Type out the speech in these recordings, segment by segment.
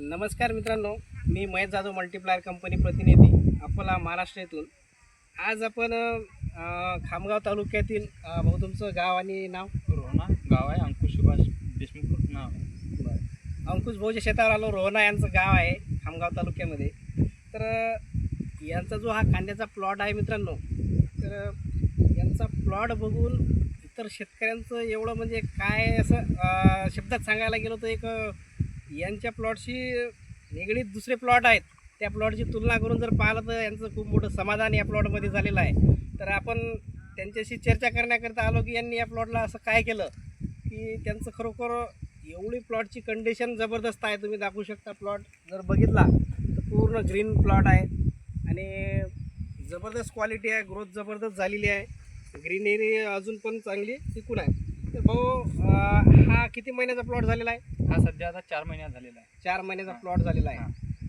नमस्कार मित्रांनो, मी Mahesh Jadhav multiplier company प्रतिनिधी अकोला महाराष्ट्र येथून. आज आपण खामगाव तालुक्यातील भाऊ तुमचं गाव आणि नाव? रोहना गाव आहे. अंकुश सुभाष देशमुख नाव आहे. बरं. अंकुश भाऊच्या शेतावर आलो. रोहना यांचं गाव आहे खामगाव तालुक्यामध्ये. तर यांचा जो हा कांद्याचा प्लॉट आहे मित्रांनो, तर यांचा प्लॉट बघून इतर शेतकऱ्यांचं एवढं म्हणजे काय असं शब्दात सांगायला गेलो तर एक यांच्या प्लॉटशी निगडीत दुसरे प्लॉट आहेत, त्या प्लॉटची तुलना करून जर पाहिलं तर यांचं खूप मोठं समाधान या प्लॉटमध्ये झालेलं आहे. तर आपण त्यांच्याशी चर्चा करण्याकरता आलो की यांनी या प्लॉटला असं काय केलं की त्यांचं खरोखर एवढी प्लॉटची कंडिशन जबरदस्त आहे. तुम्ही दाखवू शकता. प्लॉट जर बघितला तर पूर्ण ग्रीन प्लॉट आहे आणि जबरदस्त क्वालिटी आहे. ग्रोथ जबरदस्त झालेली आहे. ग्रीनरी अजून पण चांगली टिकून आहे. तर भाऊ हा किती महिन्याचा प्लॉट झालेला आहे? हा सध्या आता 4 महिन्यात झालेला आहे. 4 महिन्याचा प्लॉट झालेला आहे.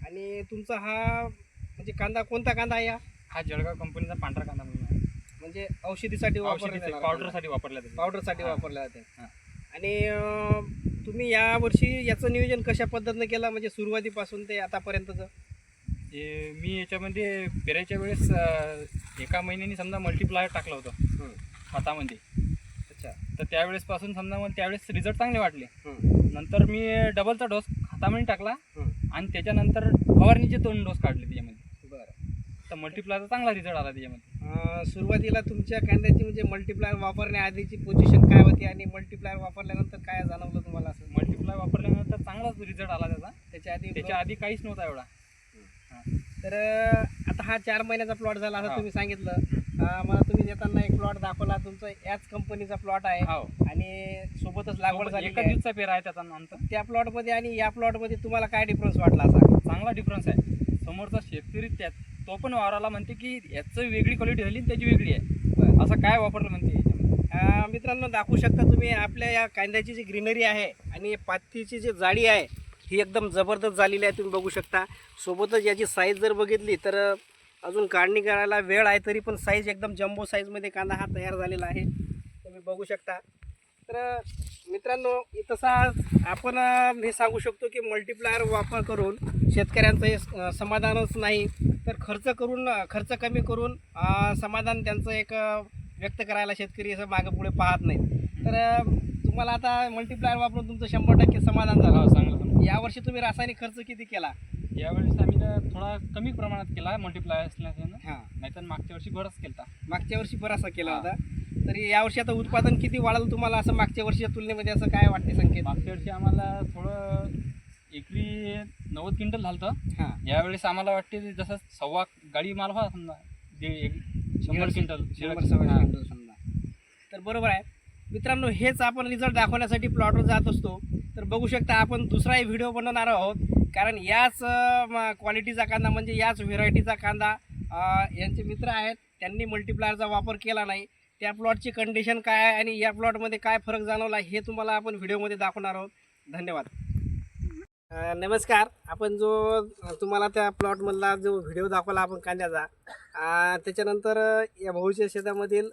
आणि तुमचा हा म्हणजे कांदा कोणता कांदा आहे? हा जळगाव कंपनीचा पांढरा कांदा म्हणून आहे. म्हणजे औषधीसाठी पावडरसाठी वापरला जातो. पावडरसाठी वापरला जाते. आणि तुम्ही यावर्षी याचं नियोजन कशा पद्धतीनं केलं, म्हणजे सुरुवातीपासून ते आतापर्यंतचं? मी याच्यामध्ये पेरायच्या वेळेस एका महिन्यानी समजा मल्टीप्लायर टाकलं होतं खतामध्ये. अच्छा. तर त्यावेळेसपासून समजा मग त्यावेळेस रिझल्ट चांगले वाटले. नंतर मी डबलचा डोस खतामध्ये टाकला आणि त्याच्यानंतर फवारणीचे 2 डोस काढले त्याच्यामध्ये. बरं. तर मल्टीप्लायरचा चांगला रिझल्ट आला त्याच्यामध्ये. सुरुवातीला तुमच्या कांद्याची म्हणजे मल्टीप्लायर वापरण्याआधीची पोझिशन काय होती आणि मल्टीप्लायर वापरल्यानंतर काय जाणवलं तुम्हाला? असं मल्टीप्लायर वापरल्यानंतर चांगलाच रिझल्ट आला त्याचा. त्याच्या आधी काहीच नव्हता एवढा. तर आता हा 4 महिन्याचा प्लॉट झाला असं तुम्ही सांगितलं. मला तुम्ही येताना एक प्लॉट दाखवला. तुमचा याच कंपनीचा प्लॉट आहे आणि सोबतच लागवड झाली. एका दिवसाचा पेरा आहे त्याचा. नंतर त्या प्लॉटमध्ये आणि या प्लॉटमध्ये तुम्हाला काय डिफरन्स वाटला? असा चांगला डिफरन्स आहे. समोरचा शेतकरी तो पण वावराला म्हणते की याचं वेगळी क्वालिटी झाली आणि त्याची वेगळी आहे. असं काय वापरलं म्हणते. मित्रांनो, दाखवू शकता तुम्ही आपल्या या कांद्याची जी ग्रीनरी आहे आणि पातीची जी जाडी आहे ही एकदम जबरदस्त झालेली आहे. तुम्ही बघू शकता. सोबतच याची साईज जर बघितली तर अजून काढणी करायला वेळ आहे, तरी पण साईज एकदम जम्बो साईजमध्ये कांदा हा तयार झालेला आहे. तुम्ही बघू शकता. तर मित्रांनो, तसा आपण हे सांगू शकतो की मल्टीप्लायर वापर करून शेतकऱ्यांचं हे समाधानच नाही तर खर्च कमी करून समाधान त्यांचं एक व्यक्त करायला शेतकरी असं मागं पुढे पाहत नाहीत. तर तुम्हाला आता मल्टीप्लायर वापरून तुमचं 100% समाधान झालं. चांगलं. यावर्षी तुम्ही रासायनिक खर्च किती केला? यावेळेस आम्ही थोडा कमी प्रमाणात केला मल्टीप्लायर असल्यानं. नाहीतर मागच्या वर्षी बराच केला. मागच्या वर्षी बराचसा केला होता. तरी यावर्षी आता उत्पादन किती वाढलं तुम्हाला असं मागच्या वर्षीच्या तुलनेमध्ये असं काय वाटते संकेत? मागच्या वर्षी आम्हाला थोडं एकरी 90 क्विंटल झालं होतं. यावेळेस आम्हाला वाटते जसं 1.25 गाडी माल व्हा समजा 100 क्विंटल समजा. तर बरोबर आहे मित्रांनो. हेच आपण रिझल्ट दाखवण्यासाठी प्लॉटवर जात असतो. तर बघू शकता आपण दुसराही व्हिडिओ बनवणार आहोत, कारण याच क्वालिटीचा कांदा म्हणजे याच व्हेरायटीचा कांदा यांचे मित्र आहेत, त्यांनी मल्टीप्लायरचा वापर केला नाही. त्या प्लॉटची कंडिशन काय आहे आणि या प्लॉटमध्ये काय फरक जाणवला हे तुम्हाला आपण व्हिडिओमध्ये दाखवणार आहोत. धन्यवाद. नमस्कार. आपण जो तुम्हाला त्या प्लॉटमधला जो व्हिडिओ दाखवला आपण कांद्याचा, त्याच्यानंतर या भाऊच्या शेतामधील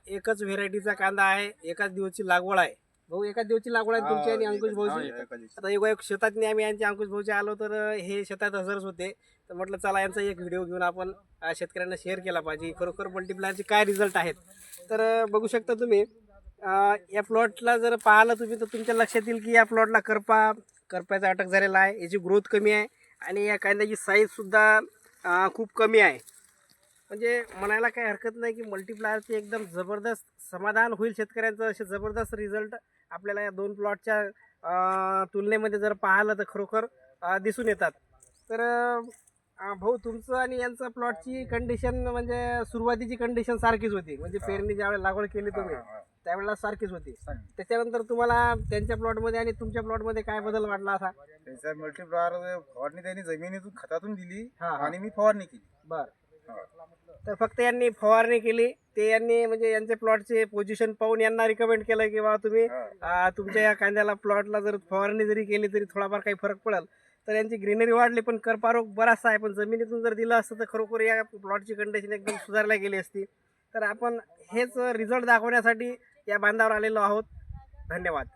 एकच व्हेरायटीचा कांदा आहे. एकाच दिवसची लागवड आहे. भाऊ, एकाच दिवसची लागवड आहे तुमची आणि अंकुश भाऊची. आता एक शेतात आम्ही यांचे अंकुश भाऊचे आलो तर हे शेतात हजरच होते. तर म्हटलं चला यांचा एक व्हिडिओ घेऊन आपण शेतकऱ्यांना शेअर केला पाहिजे. खरोखर मल्टीप्लायरचे काय रिझल्ट आहेत. तर बघू शकता तुम्ही. या प्लॉटला जर पाहिलं तुम्ही तर तुमच्या लक्षात येईल की या प्लॉटला करप्याचा अटक झालेला आहे. याची ग्रोथ कमी आहे आणि या कांद्याची साईजसुद्धा खूप कमी आहे. म्हणजे म्हणायला काही हरकत नाही की मल्टीप्लायरचे एकदम जबरदस्त समाधान होईल शेतकऱ्यांचं. असे जबरदस्त रिझल्ट आपल्याला या 2 प्लॉटच्या तुलनेमध्ये जर पाहिलं तर खरोखर दिसून येतात. तर भाऊ, तुमचं आणि यांचं प्लॉटची कंडिशन म्हणजे सुरुवातीची कंडिशन सारखीच होती, म्हणजे पेरणी ज्यावेळेला लागवड केली तुम्ही त्यावेळेला सारखीच होती. त्याच्यानंतर तुम्हाला त्यांच्या प्लॉटमध्ये आणि तुमच्या प्लॉटमध्ये काय बदल वाटला? असा त्याचा मल्टीप्लायर फवारणी त्यांनी जमिनीतून खतातून दिली आणि मी फवारणी केली. बरं. तर फक्त यांनी फवारणी केली, ते यांनी म्हणजे यांचे प्लॉटचे पोझिशन पाहून यांना रिकमेंड केलं की बाबा तुम्ही तुमच्या या कांद्याला प्लॉटला जर फवारणी जरी केली तरी थोडाफार काही फरक पडेल. तर यांची ग्रीनरी वाढली, पण करपारोग बराचसा आहे. पण जमिनीतून जर दिलं असतं तर खरोखर या प्लॉटची कंडिशन एकदम सुधारल्या गेली असती. तर आपण हेच रिझल्ट दाखवण्यासाठी या बांधावर आलेलो आहोत. धन्यवाद.